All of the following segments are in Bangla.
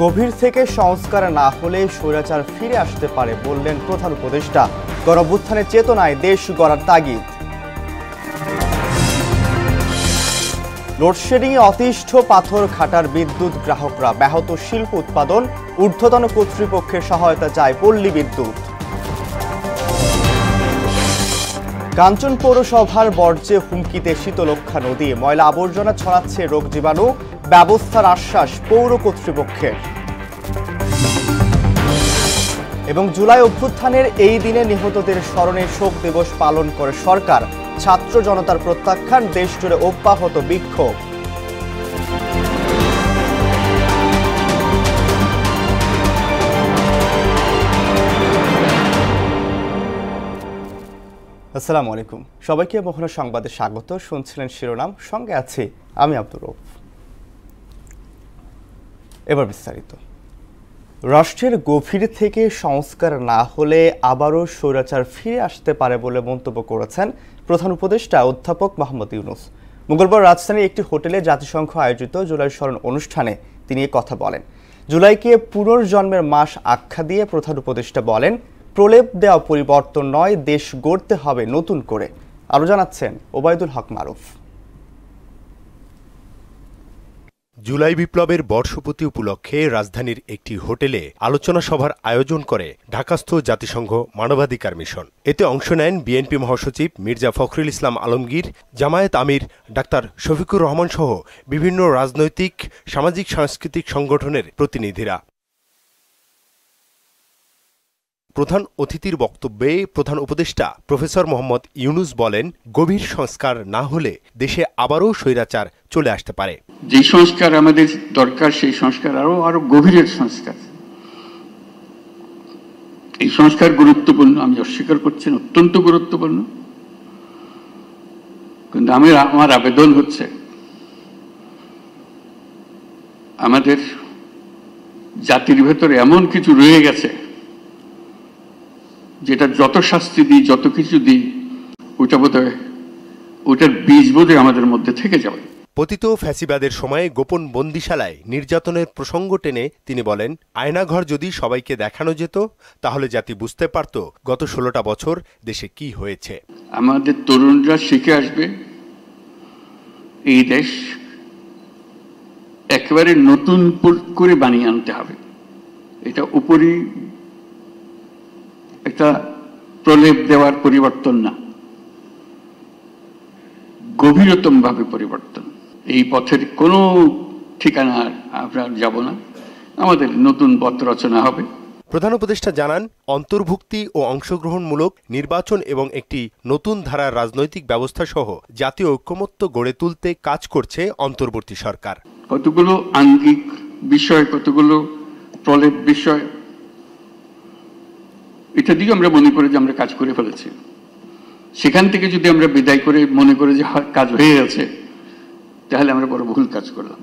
গভীর থেকে সংস্কার না হলে স্বৈরাচার ফিরে আসতে পারে বললেন প্রধান উপদেষ্টা। গণঅভ্যুত্থানের চেতনায় দেশ গড়ার তাগিদ। লোডশেডিংয়ে অতিষ্ঠ পাথর ঘাটার বিদ্যুৎ গ্রাহকরা, ব্যাহত শিল্প উৎপাদন, ঊর্ধ্বতন কর্তৃপক্ষের সহায়তা চায় পল্লী বিদ্যুৎ। কাঞ্চন পৌরসভার বর্জ্যে হুমকিতে শীতলক্ষ্যা নদী, ময়লা আবর্জনা ছড়াচ্ছে রোগ জীবাণু, ব্যবস্থার আশ্বাস পৌর কর্তৃপক্ষের। এবং জুলাই অভ্যুত্থানের এই দিনে নিহতদের স্মরণে শোক দিবস পালন করে সরকার। ছাত্র জনতার প্রত্যাখ্যান, দেশ জুড়ে অব্যাহত বিক্ষোভ। আসসালামু আলাইকুম, সবাইকে মোহনা সংবাদে স্বাগত। শুনছিলেন শিরোনাম, সঙ্গে আছি আমি আব্দুর রউফ। এবার বিস্তারিত। রাষ্ট্রের গভীর থেকে সংস্কার না হলে আবারও স্বৈরাচার ফিরে আসতে পারে বলে মন্তব্য করেছেন প্রধান উপদেষ্টা অধ্যাপক মোহাম্মদ ইউনূস। মঙ্গলবার রাজধানীর একটি হোটেলে জাতিসংঘ আয়োজিত জুলাই স্মরণ অনুষ্ঠানে তিনি কথা বলেন। জুলাইকে পুনর্জন্মের মাস আখ্যা দিয়ে প্রধান উপদেষ্টা বলেন, প্রলেপ দেওয়া পরিবর্তন নয়, দেশ গড়তে হবে নতুন করে। আরো জানাচ্ছেন ওবায়দুল হক মারুফ। জুলাই বিপ্লবের বর্ষপূর্তি উপলক্ষে রাজধানীর একটি হোটেলে আলোচনা সভার আয়োজন করে ঢাকাস্থ জাতিসংঘ মানবাধিকার মিশন। এতে অংশ নেন বিএনপি মহাসচিব মির্জা ফখরুল ইসলাম আলমগীর, জামায়াত আমির ডাক্তার শফিকুর রহমান সহ বিভিন্ন রাজনৈতিক, সামাজিক, সাংস্কৃতিক সংগঠনের প্রতিনিধিরা। প্রধান অতিথির বক্তব্যে প্রধান উপদেষ্টা প্রফেসর মোহাম্মদ ইউনূস বলেন, গভীর সংস্কার না হলে দেশে আবারও স্বৈরাচার চলে আসতে পারে। যে সংস্কার আমাদের দরকার সেই সংস্কার আরো গভীরের সংস্কার। এই সংস্কার গুরুত্বপূর্ণ, আমি অস্বীকার করছি না, অত্যন্ত গুরুত্বপূর্ণ। কিন্তু আমার আবেদন হচ্ছে আমাদের জাতির ভেতরে এমন কিছু রয়ে গেছে যেটা যত শাস্তি দিই, যত কিছু দিই, ওটার বীজ বোধহয় আমাদের মধ্যে থেকে যাবে। পতিত ফ্যাসিবাদের সময়ে গোপন বন্দিশালায় নির্যাতনের প্রসঙ্গ টেনে তিনি বলেন, আয়নাঘর যদি সবাইকে দেখানো যেত তাহলে জাতি বুঝতে পারত গত 16টা বছর দেশে কি হয়েছে। আমাদের তরুণরা শিখে আসবে এই দেশ একেবারে নতুন করে বানিয়ে আনতে হবে। এটা উপরই একটা প্রলেপ দেওয়ার পরিবর্তন না, গভীরতম ভাবে পরিবর্তন। এই পথের কোনো ঠিকানা আমরা যাব না, আমাদের নতুন পথ রচনা হবে। প্রধান উপদেষ্টা জানান, অন্তর্ভুক্তি ও অংশগ্রহণমূলক নির্বাচন এবং একটি নতুন ধারার রাজনৈতিক ব্যবস্থা সহ জাতীয় ঐক্যমত্য গড়ে তুলতে কাজ করছে অন্তর্বর্তী সরকার। কতগুলো আঙ্গিক বিষয়, কতগুলো প্রলেপ বিষয়, এটা দিকে আমরা মনে করি যে আমরা কাজ করে ফেলেছি। সেখান থেকে যদি আমরা বিদায় করে মনে করি যে কাজ হয়ে গেছে, তাহলে আমরা বড় ভুল কাজ করলাম।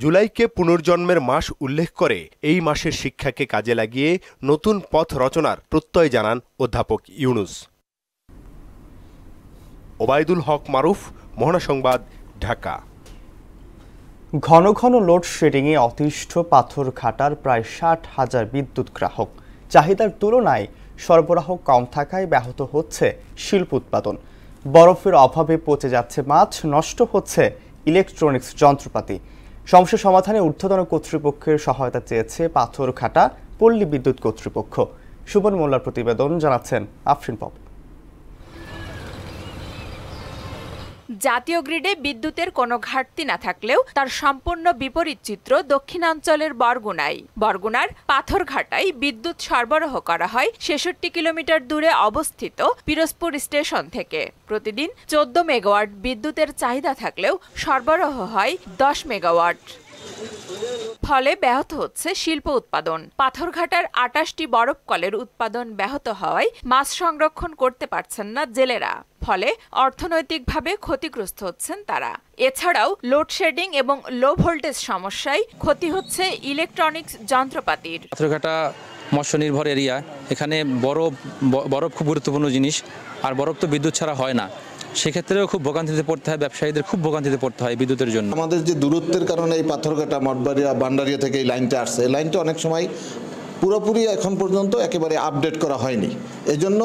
জুলাইকে পুনর্জন্মের মাস উল্লেখ করে এই মাসের শিক্ষাকে কাজে লাগিয়ে নতুন পথ রচনার প্রত্যয় জানান অধ্যাপক ইউনূস। ওবায়দুল হক মারুফ, মোহনা সংবাদ, ঢাকা। ঘন ঘন লোডশেডিংয়ে অতিষ্ঠ পাথর ঘাটার প্রায় 60,000 বিদ্যুৎ গ্রাহক। চাহিদার তুলনায় সরবরাহ কম থাকায় ব্যাহত হচ্ছে শিল্প উৎপাদন। বরফের অভাবে পচে যাচ্ছে মাছ, নষ্ট হচ্ছে ইলেকট্রনিক্স যন্ত্রপাতি। সমস্যা সমাধানে ঊর্ধ্বতন কর্তৃপক্ষের সহায়তা চেয়েছে পাথরঘাটা পল্লী বিদ্যুৎ কর্তৃপক্ষ। সুবন মোল্লার প্রতিবেদন, জানাচ্ছেন আফরিন পপ। জাতীয় গ্রিডে বিদ্যুতের কোনো ঘাটতি না থাকলেও তার সম্পূর্ণ বিপরীত চিত্র দক্ষিণাঞ্চলের বরগুনার পাথরঘাটায় বিদ্যুৎ সরবরাহ করা হয় 66 কিলোমিটার দূরে অবস্থিত পিরোজপুর স্টেশন থেকে। প্রতিদিন 14 মেগাওয়াট বিদ্যুতের চাহিদা থাকলেও সরবরাহ হয় 10 মেগাওয়াট। ফলে ব্যাহত হচ্ছে শিল্প উৎপাদন। পাথরঘাটার 28টি বরফ কলের উৎপাদন ব্যাহত হওয়ায় মাছ সংরক্ষণ করতে পারছেন না জেলেরা। ফলে অর্থনৈতিকভাবে ক্ষতিগ্রস্ত হচ্ছেন তারা। এছাড়াও লোডশেডিং এবং লো ভোল্টেজ সমস্যায় ক্ষতি হচ্ছে ইলেকট্রনিক্স যন্ত্রপাতির। পাথরঘাটা মৎস্য নির্ভর এরিয়া, এখানে বরফ খুব গুরুত্বপূর্ণ জিনিস, আর বরফ তো বিদ্যুৎ ছাড়া হয় না। সেক্ষেত্রেও খুব ভোগান্তিতে পড়তে হয়, ব্যবসায়ীদের খুব ভোগান্তিতে পড়তে হয় বিদ্যুতের জন্য। আমাদের যে দূরত্বের কারণে এই পাথরঘাটা মঠবাড়িয়া বান্ডারিয়া থেকে এই লাইনটা আসছে, এই লাইনটা অনেক সময় পুরোপুরি এখন পর্যন্ত একেবারে আপডেট করা হয়নি। এজন্য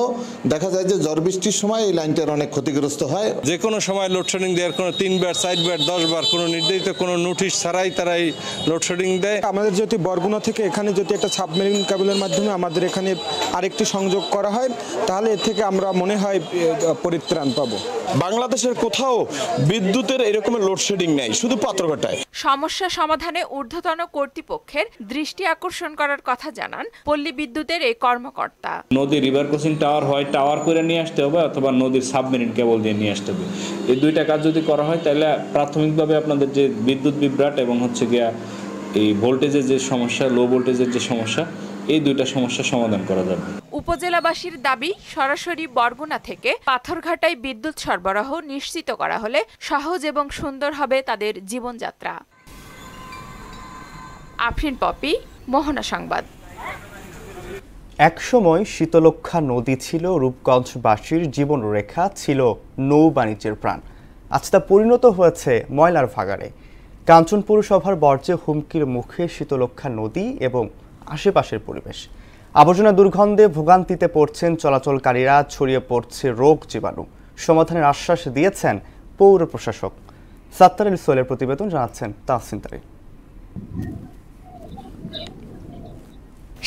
দেখা যায় যে ঝড় বৃষ্টির সময় এই লাইনটার অনেক ক্ষতিগ্রস্ত হয়। যে কোনো সময় লোডশেডিং দেওয়ার কোনো 3 বার 4 বার 10 বার কোনো নির্ধারিত কোনো নোটিশ ছাড়াই তারাই লোডশেডিং দেয়। আমাদের যদি বরগুনা থেকে এখানে যদি একটা সাবমেরিন কেবলের মাধ্যমে আমাদের এখানে আরেকটি সংযোগ করা হয়, তাহলে এর থেকে আমরা মনে হয় পরিত্রাণ পাবো। বাংলাদেশের কোথাও বিদ্যুতের এরকমের লোডশেডিং নেই, শুধু পাথরঘাটায়। সমস্যা সমাধানে ঊর্ধ্বতন কর্তৃপক্ষের দৃষ্টি আকর্ষণ করার কথা জানান পল্লী বিদ্যুতের এই কর্মকর্তা। নদী রিভার ক্রসিং টাওয়ার হয়, টাওয়ার করে নিয়ে আসতে হবে অথবা নদীর সাবমেরিন কেবল দিয়ে নিয়ে আসতে হবে। এই দুইটা কাজ যদি করা হয় তাহলে প্রাথমিকভাবে আপনাদের যে বিদ্যুৎ বিভ্রাট এবং হচ্ছে গিয়া এই ভোল্টেজের যে সমস্যা, লো ভোল্টেজের যে সমস্যা, এই দুইটা সমস্যার সমাধান করা যাবে। উপজেলাবাসীর দাবি, সরাসরি বরগুনা থেকে পাথরঘাটায় বিদ্যুৎ সরবরাহ নিশ্চিত করা হলে সহজ এবং সুন্দর হবে তাদের জীবনযাত্রা। আফরিন পপি, মোহনা সংবাদ। একসময় শীতলক্ষ্যা নদী ছিল রূপগঞ্জবাসীর জীবনরেখা, ছিল নৌ বাণিজ্যের প্রাণ। আজ তা পরিণত হয়েছে ময়লার ভাগাড়ে। কাঞ্চন পৌরসভার বর্জ্যে হুমকির মুখে শীতলক্ষ্যা নদী এবং আশেপাশের পরিবেশ। আবর্জনা দুর্গন্ধে ভোগান্তিতে পড়ছেন চলাচলকারীরা, ছড়িয়ে পড়ছে রোগ জীবাণু। সমাধানের আশ্বাস দিয়েছেন পৌর প্রশাসক। সাত্তার আলী সোহেলের প্রতিবেদন, জানাচ্ছেন তাহসিন তারিন।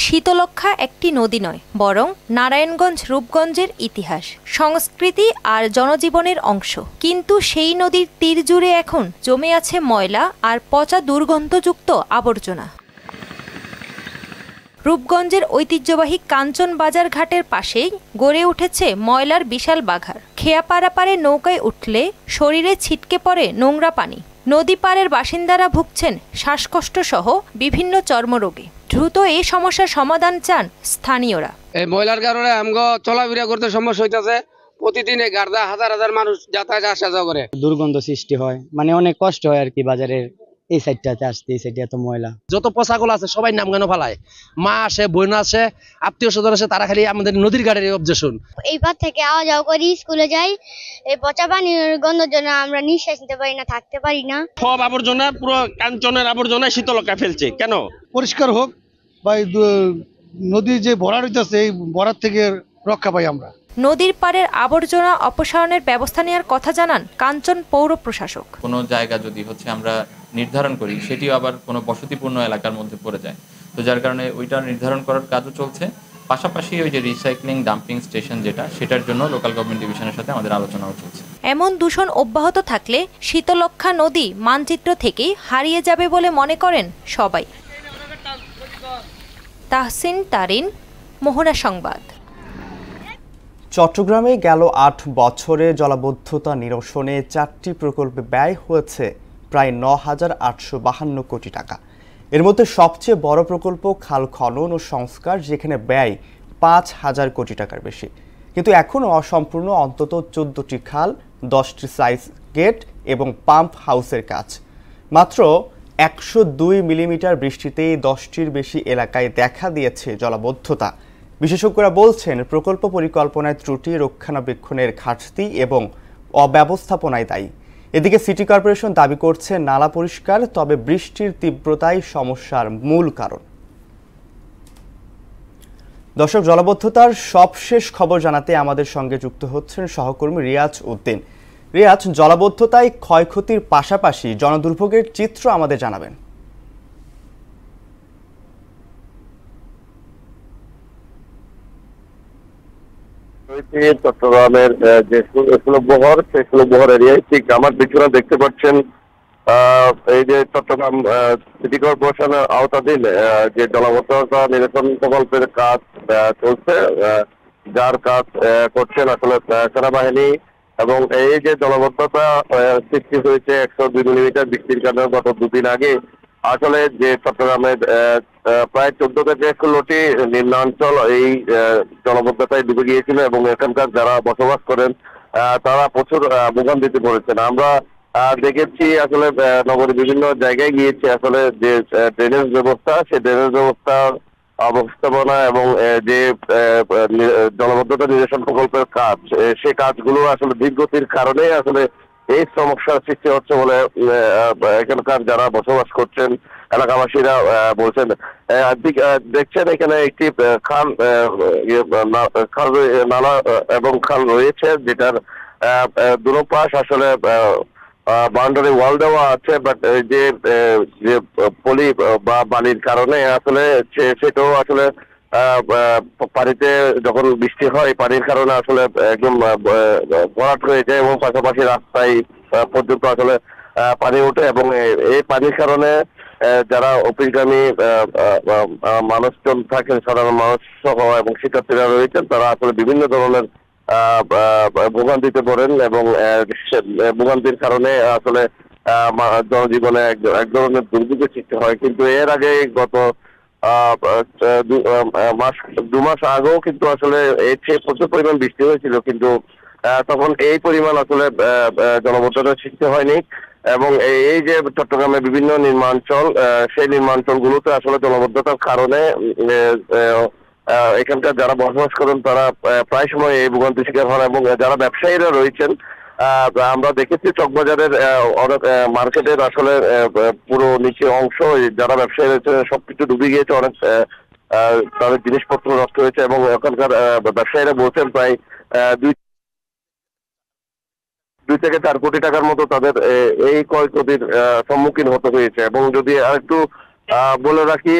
শীতলক্ষ্যা একটি নদী নয়, বরং নারায়ণগঞ্জ রূপগঞ্জের ইতিহাস, সংস্কৃতি আর জনজীবনের অংশ। কিন্তু সেই নদীর তীর জুড়ে এখন জমে আছে ময়লা আর পচা দুর্গন্ধযুক্ত আবর্জনা। রূপগঞ্জের ঐতিহ্যবাহী কাঞ্চন বাজার ঘাটের পাশেই গড়ে উঠেছে ময়লার বিশাল বাঘার। খেয়া পারাপারে নৌকায় উঠলে শরীরে ছিটকে পড়ে নোংরা পানি। নদী পাড়ের বাসিন্দারা ভুগছেন শ্বাসকষ্ট সহ বিভিন্ন চর্মরোগে। দ্রুত এই সমস্যার সমাধান চান স্থানীয়রা। এই ময়লার কারণে আমগো চলাফেরা করতে সমস্যা হইতাছে। প্রতিদিন এই গাড়দা হাজার হাজার মানুষ যাতায়াত আসা যাওয়া করে, দুর্গন্ধ সৃষ্টি হয়, মানে অনেক কষ্ট হয় আর কি। বাজারের এই সাইডটাতে আসতে, এই সাইডে এত ময়লা। যত পোশাকগুলো আছে সবাই নাম কেন ফালায়, মা আসে, বোন আসে, আত্মীয় স্বজন আসে, তারা খালি আমাদের নদীর ঘাটের অবজেশন। এই পার থেকে আওয়া যাওয়া করি, স্কুলে যাই, এই পচা পানির গন্ধের জন্য আমরা নিঃশ্বাস নিতে পারি না, থাকতে পারি না। সব আবর্জনা, পুরো কাঞ্চনের আবর্জনা শীতলক্ষ্যা ফেলছে। কেন? পরিষ্কার হোক বা নদীর যে ভরাট হইতেছে, এই ভরাট থেকে রক্ষা পাই আমরা। নদীর পাড়ের আবর্জনা অপসারণের ব্যবস্থা নেওয়ার কথা জানান কাঞ্চন পৌর প্রশাসক। কোনো জায়গা যদি আমরা নির্ধারণ করি, সেটিও আবার কোনো বসতিপূর্ণ এলাকার মধ্যে পড়ে যায়, তো যার কারণে ওইটা নির্ধারণ করার কাজও চলছে। পাশাপাশি ওই যে রিসাইক্লিং ডাম্পিং স্টেশন যেটা, সেটার জন্য লোকাল গভর্নমেন্ট ডিভিশনের সাথে আমাদের আলোচনাও চলছে। এমন দূষণ অব্যাহত থাকলে শীতলক্ষ্যা নদী মানচিত্র থেকেই হারিয়ে যাবে বলে মনে করেন সবাই। তাহসিন তারিন, মোহনা সংবাদ। চট্টগ্রামে গেল 8 বছরে জলাবদ্ধতা নিরসনে 4টি প্রকল্পে ব্যয় হয়েছে প্রায় 9,852 কোটি টাকা। এর মধ্যে সবচেয়ে বড় প্রকল্প খাল খনন ও সংস্কার, যেখানে ব্যয় 5,000 কোটি টাকার বেশি। কিন্তু এখনও অসম্পূর্ণ অন্তত 14টি খাল, 10টি সাইজ গেট এবং পাম্প হাউসের কাজ। মাত্র 102 মিলিমিটার বৃষ্টিতেই 10টির বেশি এলাকায় দেখা দিয়েছে জলাবদ্ধতা। বিশেষজ্ঞরা বলছেন, প্রকল্প পরিকল্পনায় ত্রুটি, রক্ষণাবেক্ষণের ঘাটতি এবং অব্যবস্থাপনায় দায়ী। এদিকে সিটি কর্পোরেশন দাবি করছে নালা পরিষ্কার, তবে বৃষ্টির তীব্রতাই সমস্যার মূল কারণ। দর্শক, জলাবদ্ধতার সবশেষ খবর জানাতে আমাদের সঙ্গে যুক্ত হচ্ছেন সহকর্মী রিয়াজ উদ্দিন। রিয়াজ, জলাবদ্ধতায় ক্ষয়ক্ষতির পাশাপাশি জনদুর্ভোগের চিত্র আমাদের জানাবেন। চট্টগ্রামের যে সুলভবহর, সেই সুলভবহর এরিয়ায় ঠিক আমার পিছনে দেখতে পাচ্ছেন এই যে চট্টগ্রাম সিটি কর্পোরেশনের আওতাধীন যে জলাবদ্ধতা নিরসন প্রকল্পের কাজ চলছে, যার কাজ করছেন আসলে সেনাবাহিনী। এবং এই যে জলাবদ্ধতা সৃষ্টি হয়েছে 102 মিলিমিটার বৃষ্টির কারণে গত 2 দিন আগে, আসলে যে চট্টগ্রামের প্রায় 14 থেকে 16টি নিম্নাঞ্চল এই জলাবদ্ধতায় ডুবে গিয়েছিল এবং এখানকার যারা বসবাস করেন তারা প্রচুর ভোগান্তিতে পড়েছেন। আমরা দেখেছি আসলে নগরের বিভিন্ন জায়গায় গিয়েছি, আসলে যে ড্রেনেজ ব্যবস্থা, সেই ড্রেনেজ ব্যবস্থা অবস্থাপনা এবং যে জলাবদ্ধতা নিরসন প্রকল্পের কাজ, সে কাজগুলো আসলে ধীরগতির কারণে আসলে এই সমস্যার সৃষ্টি হচ্ছে বলে এখানকার যারা বসবাস করছেন এলাকাবাসীরা বলছেন। দেখছেন এখানে একটি নালা এবং খাল রয়েছে, যেটার দুপাশ আসলে বাউন্ডারি ওয়াল দেওয়া আছে, বাট যে পলি বা বালির কারণে আসলে সেটাও আসলে পানিতে যখন বৃষ্টি হয় পানির কারণে আসলে একদম ভরাট হয়ে যায় এবং পাশাপাশি রাস্তায় পর্যন্ত আসলে পানি ওঠে এবং এই পানির কারণে যারা অফিসগামী মানুষজন থাকেন, সাধারণ মানুষ সহ এবং শিক্ষার্থীরা রয়েছেন, তারা আসলে বিভিন্ন ধরনের ভোগান্তিতে পড়েন এবং ভোগান্তির কারণে আসলে জনজীবনে এক ধরনের দুর্যোগের সৃষ্টি হয়। কিন্তু এর আগে গত 2 মাস আগেও কিন্তু আসলে এর চেয়ে প্রচুর পরিমাণ বৃষ্টি হয়েছিল, কিন্তু তখন এই পরিমাণ আসলে জলাবদ্ধতার সৃষ্টি হয়নি এবং এই যে চট্টগ্রামের বিভিন্ন নির্মাঞ্চল, সেই নির্মাঞ্চলগুলোতে আসলে জলাবদ্ধতার কারণে এখানকার যারা বসবাস করেন তারা প্রায় সময় এই ভোগান্তি শিকার হন এবং যারা ব্যবসায়ীরা রয়েছেন, আমরা দেখেছি চকবাজারের মার্কেটের আসলে পুরো নিচে অংশ যারা ব্যবসায়ী রয়েছে সবকিছু ডুবে গিয়েছে, অনেক তাদের জিনিসপত্র নষ্ট হয়েছে এবং ওখানকার ব্যবসায়ীরা বলছেন প্রায় 2 থেকে 4 কোটি টাকার মতো তাদের এই ক্ষয়ক্ষতির সম্মুখীন হতে হয়েছে। এবং যদি আরেকটু বলে রাখি,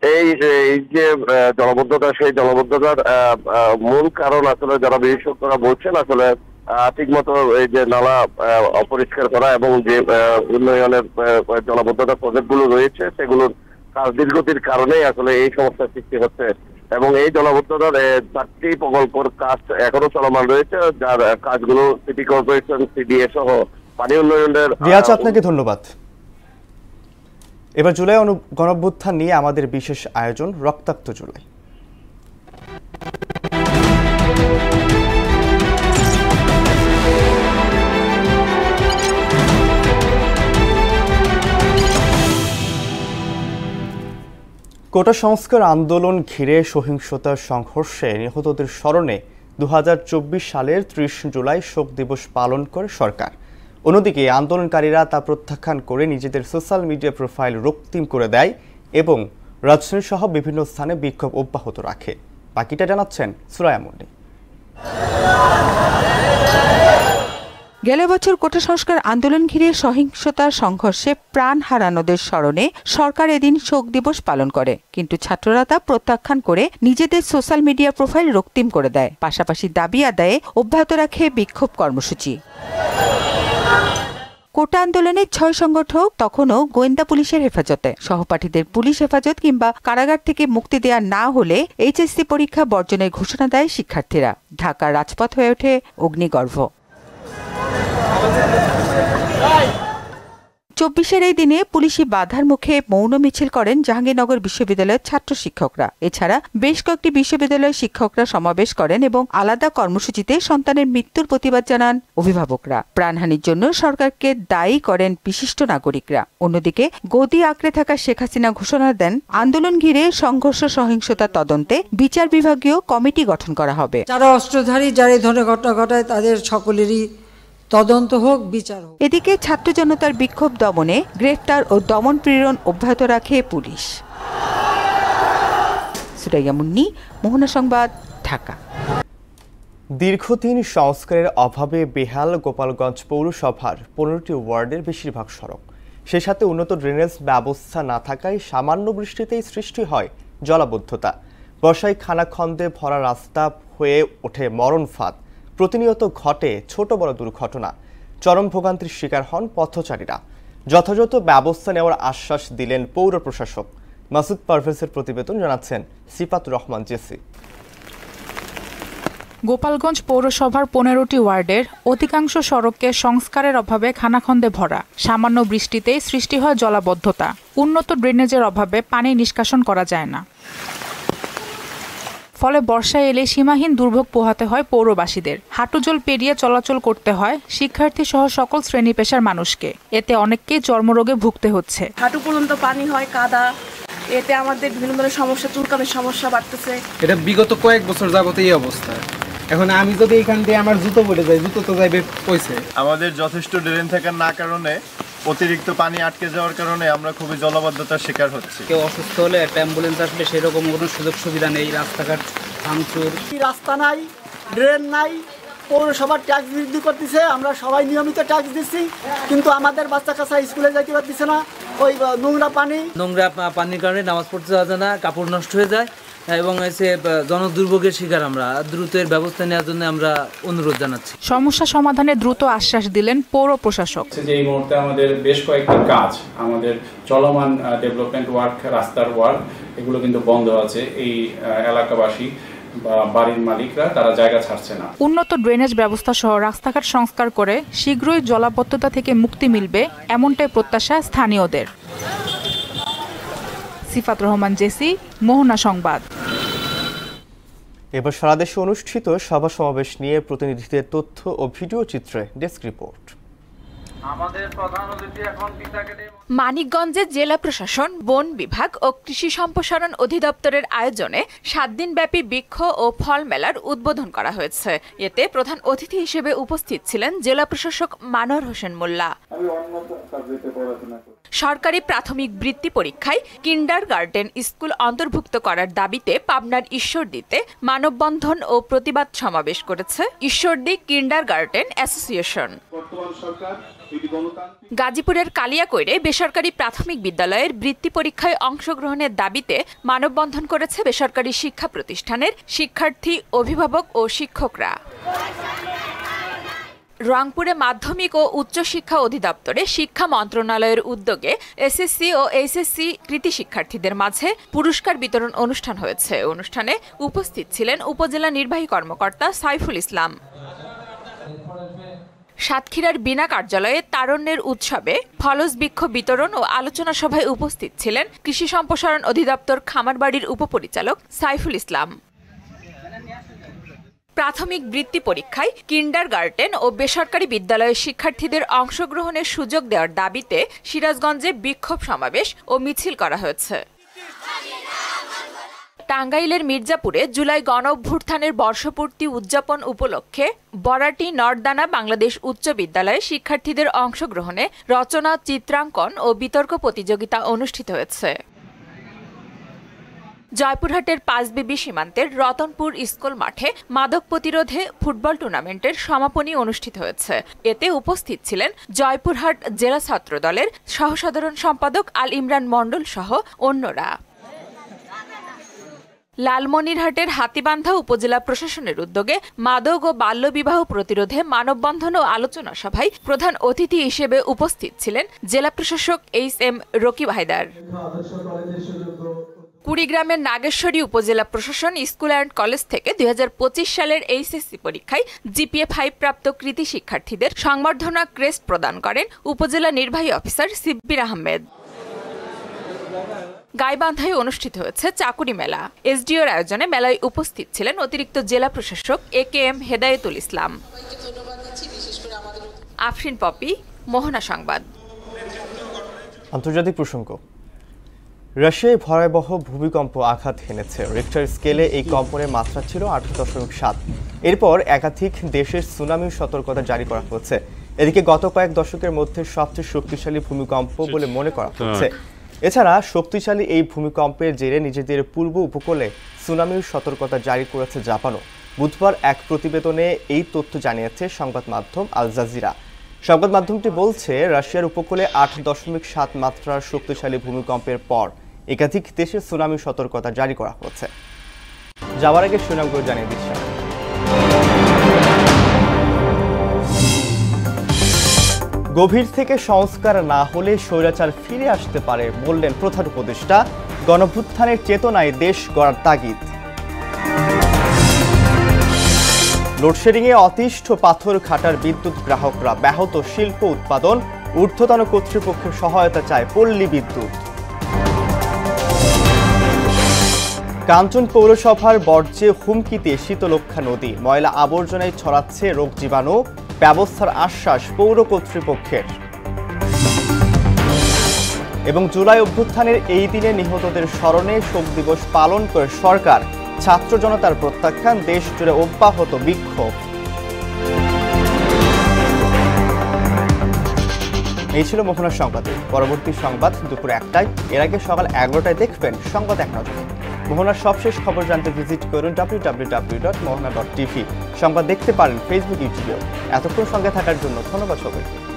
এই যে জলাবদ্ধতা, সেই জলাবদ্ধতার মূল কারণ আসলে যারা বিশেষজ্ঞরা বলছেন আসলে ঠিক মতো এই যে নালা অপরিষ্কার করা এবং যে উন্নয়নের জলাবদ্ধতা প্রজেক্টগুলো রয়েছে সেগুলোর কাজ দীর্ঘতির কারণেই আসলে এই সমস্যার সৃষ্টি হচ্ছে এবং এই জলাবদ্ধতার 4টি প্রকল্পের কাজ এখনো চলমান রয়েছে, যার কাজগুলো সিটি কর্পোরেশন, সিডিএ সহ পানি উন্নয়নের। রিয়াজ, আপনাকে ধন্যবাদ। এবার জুলাই গণঅভ্যুত্থান নিয়ে আমাদের বিশেষ আয়োজন রক্তাক্ত জুলাই। কোটা সংস্কার আন্দোলন ঘিরে সহিংসতার সংঘর্ষে নিহতদের স্মরণে 2024 সালের 30 জুলাই শোক দিবস পালন করে সরকার। অন্যদিকে আন্দোলনকারীরা তা প্রত্যাখ্যান করে নিজেদের সোশ্যাল মিডিয়া প্রোফাইল রক্তিম করে দেয় এবং রাজধানী সহ বিভিন্ন স্থানে বিক্ষোভ অব্যাহত রাখে। বাকিটা জানাচ্ছেন সুরায়া মন্ডি। গেল বছর কোটা সংস্কার আন্দোলন ঘিরে সহিংসতার সংঘর্ষে প্রাণ হারানোদের স্মরণে সরকার এদিন শোক দিবস পালন করে, কিন্তু ছাত্ররা তা প্রত্যাখ্যান করে নিজেদের সোশ্যাল মিডিয়া প্রোফাইল রক্তিম করে দেয়। পাশাপাশি দাবি আদায়ে অব্যাহত রাখে বিক্ষোভ কর্মসূচি। কোটা আন্দোলনের 6 সংগঠক তখনও গোয়েন্দা পুলিশের হেফাজতে। সহপাঠীদের পুলিশ হেফাজত কিংবা কারাগার থেকে মুক্তি দেয়া না হলে এইচএসসি পরীক্ষা বর্জনের ঘোষণা দেয় শিক্ষার্থীরা। ঢাকার রাজপথ হয়ে ওঠে অগ্নিগর্ভ। 24-এর এই দিনে পুলিশি বাধার মুখে মৌন মিছিল করেন জাহাঙ্গীরনগর বিশ্ববিদ্যালয়ের ছাত্র শিক্ষকরা। এছাড়া বেশ কয়েকটি বিশ্ববিদ্যালয়ের শিক্ষকরা সমাবেশ করেন এবং আলাদা কর্মসূচিতে সন্তানের মৃত্যুর প্রতিবাদ জানান অভিভাবকরা। প্রাণহানির জন্য সরকারকে দায়ী করেন বিশিষ্ট নাগরিকরা। অন্যদিকে গদি আঁকড়ে থাকা শেখ হাসিনা ঘোষণা দেন আন্দোলন ঘিরে সংঘর্ষ সহিংসতা তদন্তে বিচার বিভাগীয় কমিটি গঠন করা হবে। যারা অস্ত্রধারী, যারা এই ধরনের ঘটনা ঘটায় তাদের সকলেরই তদন্ত হোক, বিচার হোক। এদিকে ছাত্র জনতার বিক্ষোভ দমনে গ্রেফতার ও দমন পীড়ন অব্যাহত রাখে পুলিশ। সুরাইয়া মুন্নি, মোহনা সংবাদ, ঢাকা। দীর্ঘদিন সংস্কারের অভাবে বেহাল গোপালগঞ্জ পৌরসভার 15টি ওয়ার্ডের বেশিরভাগ সড়ক, সে সাথে উন্নত ড্রেনেজ ব্যবস্থা না থাকায় সামান্য বৃষ্টিতেই সৃষ্টি হয় জলাবদ্ধতা। বর্ষায় খানাখন্দে ভরা রাস্তা হয়ে ওঠে মরণ ফাঁদ। প্রতিনিয়ত ঘটে ছোট বড় দুর্ঘটনা। চরম ভোগান্তির শিকার হন পথচারীরা। যথাযথ ব্যবস্থা নেওয়ার আশ্বাস দিলেন পৌর প্রশাসক। মাসুদ পারভেজের প্রতিবেদন, জানাচ্ছেন সিফাতুর রহমান জেসি। গোপালগঞ্জ পৌরসভার 15টি ওয়ার্ডের অধিকাংশ সড়কে সংস্কারের অভাবে খানাখন্দে ভরা। সামান্য বৃষ্টিতেই সৃষ্টি হয় জলাবদ্ধতা। উন্নত ড্রেনেজের অভাবে পানি নিষ্কাশন করা যায় না। ফলে বর্ষায় এলে সীমাহীন দুর্ভোগ পোহাতে হয় পৌরবাসীদের। হাঁটুজল পেরিয়ে চলাচল করতে হয় শিক্ষার্থী সহ সকল শ্রেণী পেশার মানুষকে। এতে অনেককেই চর্মরোগে ভুগতে হচ্ছে। হাঁটু পর্যন্ত পানি হয়, কাদা, এতে আমাদের বিভিন্ন ধরনের সমস্যা, চুলকানির সমস্যা বাড়তেছে। এটা বিগত কয়েক বছর যাবত এই অবস্থা। এখন আমি যদি এখান দিয়ে আমার জুতো পড়ে যায়, জুতো তো যাইবে পয়সা। আমাদের যথেষ্ট ড্রেন থাকার না কারণে অতিরিক্ত পানি আটকে যাওয়ার কারণে আমরা খুবই জলাবদ্ধতার শিকার হচ্ছি। কেউ অসুস্থ হলে একটা অ্যাম্বুলেন্স আসবে, সেরকম কোনো সুযোগ সুবিধা নেই। রাস্তাঘাট ভাঙচুর, রাস্তা নাই, ড্রেন নাই, পৌরসভার ট্যাক্স বৃদ্ধি করতেছে, আমরা সবাই নিয়মিত ট্যাক্স দিচ্ছি, কিন্তু আমাদের বাচ্চা কাচ্চা স্কুলে যাইতে পারতেছে না। ওই নোংরা পানির কারণে নামাজ পড়তে যাওয়া যায় না, কাপড় নষ্ট হয়ে যায় এবং এসে জনদুর্ভোগের শিকার। আমরা দ্রুত এর ব্যবস্থা নেওয়ার জন্য আমরা অনুরোধ জানাচ্ছি। সমস্যা সমাধানে দ্রুত আশ্বাস দিলেন পৌর প্রশাসক। যে এই মুহূর্তে আমাদের বেশ কয়েকটি কাজ, আমাদের চলমান ডেভেলপমেন্ট ওয়ার্ক, রাস্তার ওয়ার্ক, এগুলো কিন্তু বন্ধ আছে। এই এলাকাবাসী বা বাড়ির মালিকরা তারা জায়গা ছাড়ছে না। উন্নত ড্রেনেজ ব্যবস্থা সহ রাস্তাঘাট সংস্কার করে শীঘ্রই জলাবদ্ধতা থেকে মুক্তি মিলবে, এমনটাই প্রত্যাশা স্থানীয়দের। সিফাত রহমান, জেসি, মোহনা সংবাদ। এবার সারা দেশে অনুষ্ঠিত সভা সমাবেশ নিয়ে প্রতিনিধিদের তথ্য ও ভিডিও চিত্রে ডেস্ক রিপোর্ট। মানিকগঞ্জে জেলা প্রশাসন, বন বিভাগ ও কৃষি সম্প্রসারণ অধিদপ্তরের আয়োজনে 7 দিনব্যাপী বৃক্ষ ও ফল মেলার উদ্বোধন করা হয়েছে। এতে প্রধান অতিথি হিসেবে উপস্থিত ছিলেন জেলা প্রশাসক মানোয়ার হোসেন মোল্লা। সরকারি প্রাথমিক বৃত্তি পরীক্ষায় কিন্ডারগার্টেন স্কুল অন্তর্ভুক্ত করার দাবিতে পাবনার ঈশ্বরদীতে মানববন্ধন ও প্রতিবাদ সমাবেশ করেছে ঈশ্বরদী কিন্ডারগার্টেন অ্যাসোসিয়েশন। গাজীপুরের কালিয়াকৈরে বেসরকারি প্রাথমিক বিদ্যালয়ের বৃত্তি পরীক্ষায় অংশগ্রহণের দাবিতে মানববন্ধন করেছে বেসরকারি শিক্ষা প্রতিষ্ঠানের শিক্ষার্থী, অভিভাবক ও শিক্ষকরা। রংপুরে মাধ্যমিক ও উচ্চশিক্ষা অধিদপ্তরে শিক্ষা মন্ত্রণালয়ের উদ্যোগে এসএসসি ও এইচএসসি কৃতি শিক্ষার্থীদের মাঝে পুরস্কার বিতরণ অনুষ্ঠান হয়েছে। অনুষ্ঠানে উপস্থিত ছিলেন উপজেলা নির্বাহী কর্মকর্তা সাইফুল ইসলাম। সাতক্ষীরার বিনা কার্যালয়ে তারুণ্যের উৎসবে ফলস বৃক্ষ বিতরণ ও আলোচনা সভায় উপস্থিত ছিলেন কৃষি সম্প্রসারণ অধিদপ্তর খামারবাড়ির উপপরিচালক সাইফুল ইসলাম। প্রাথমিক বৃত্তি পরীক্ষায় কিন্ডারগার্টেন ও বেসরকারি বিদ্যালয়ের শিক্ষার্থীদের অংশগ্রহণের সুযোগ দেওয়ার দাবিতে সিরাজগঞ্জে বিক্ষোভ সমাবেশ ও মিছিল করা হয়েছে। টাঙ্গাইলের মির্জাপুরে জুলাই গণঅভ্যুত্থানের বর্ষপূর্তি উদযাপন উপলক্ষে বরাটি নর্দানা বাংলাদেশ উচ্চ বিদ্যালয়ে শিক্ষার্থীদের অংশগ্রহণে রচনা, চিত্রাঙ্কন ও বিতর্ক প্রতিযোগিতা অনুষ্ঠিত হয়েছে। জয়পুরহাটের পাঁচবিবি সীমান্তের রতনপুর স্কুল মাঠে মাদক প্রতিরোধে ফুটবল টুর্নামেন্টের সমাপনী অনুষ্ঠিত হয়েছে। এতে উপস্থিত ছিলেন জয়পুরহাট জেলা ছাত্র দলের সহসাধারণ সম্পাদক আল ইমরান মণ্ডল সহ অন্যরা। লালমনিরহাটের হাতীবান্ধা উপজেলা প্রশাসনের উদ্যোগে মাদক ও বাল্যবিবাহ প্রতিরোধে মানববন্ধন ও আলোচনা সভায় প্রধান অতিথি হিসেবে উপস্থিত ছিলেন জেলা প্রশাসক এইচ.এম. রকিব হায়দার। কুড়িগ্রামের নাগেশ্বরী উপজেলা প্রশাসন স্কুল অ্যান্ড কলেজ থেকে 2025 সালের এইচএসসি পরীক্ষায় জিপিএ 5 প্রাপ্ত কৃতি শিক্ষার্থীদের সংবর্ধনা ক্রেস্ট প্রদান করেন উপজেলা নির্বাহী অফিসার সিব্বির আহমেদ। গাইবান্ধায় অনুষ্ঠিত হয়েছে চাকুরি মেলা। এসডিওর আয়োজনে মেলায় উপস্থিত ছিলেন অতিরিক্ত জেলা প্রশাসক এ.কে.এম. হেদায়েতুল ইসলাম। আফরিন পপি, মোহনা সংবাদ। আন্তর্জাতিক প্রসঙ্গ। রাশিয়ায় ভয়াবহ ভূমিকম্প আঘাত হেনেছে। রিক্টার স্কেলে এই কম্পনের মাত্রা ছিল 8.7। এরপর একাধিক দেশের সুনামি সতর্কতা জারি করা হয়েছে। এদিকে গত কয়েক দশকের মধ্যে সবচেয়ে শক্তিশালী ভূমিকম্প বলে মনে করা হচ্ছে। এছাড়া শক্তিশালী এই ভূমিকম্পের জেরে নিজেদের পূর্ব উপকূলে সুনামির সতর্কতা জারি করেছে জাপানও। বুধবার এক প্রতিবেদনে এই তথ্য জানিয়েছে সংবাদ মাধ্যম আল জাজিরা। সংবাদ মাধ্যমটি বলছে, রাশিয়ার উপকূলে 8.7 মাত্রার শক্তিশালী ভূমিকম্পের পর একাধিক দেশে সুনামি সতর্কতা জারি করা হয়েছে। যাওয়ার আগে শিরোনামগুলো জানিয়ে দিচ্ছি। গভীর থেকে সংস্কার না হলে স্বৈরাচার ফিরে আসতে পারে বললেন প্রধান উপদেষ্টা। গণঅভ্যুত্থানের চেতনায় দেশ গড়ার তাগিদ। লোডশেডিংয়ে অতিষ্ঠ পাথর ঘাটার বিদ্যুৎ গ্রাহকরা, ব্যাহত শিল্প উৎপাদন, ঊর্ধ্বতন কর্তৃপক্ষের সহায়তা চায় পল্লী বিদ্যুৎ। কাঞ্চন পৌরসভার বর্জ্যে হুমকিতে শীতলক্ষ্যা নদী, ময়লা আবর্জনায় ছড়াচ্ছে রোগ জীবাণু, ব্যবস্থার আশ্বাস পৌর কর্তৃপক্ষের। এবং জুলাই অভ্যুত্থানের এই দিনে নিহতদের স্মরণে শোক দিবস পালন করে সরকার, ছাত্র জনতার প্রত্যাখ্যান, দেশ জুড়ে অব্যাহত বিক্ষোভ। এই ছিল মোহনার সংবাদ। পরবর্তী সংবাদ দুপুর 1টায়, এর আগে সকাল 11টায় দেখবেন সংবাদ এক নজরে। মোহনার সবশেষ খবর জানতে ভিজিট করুন www.mohana.tv। সংবাদ দেখতে পারেন ফেসবুক, ইউটিউবেও। এতক্ষণ সঙ্গে থাকার জন্য ধন্যবাদ সবাইকে।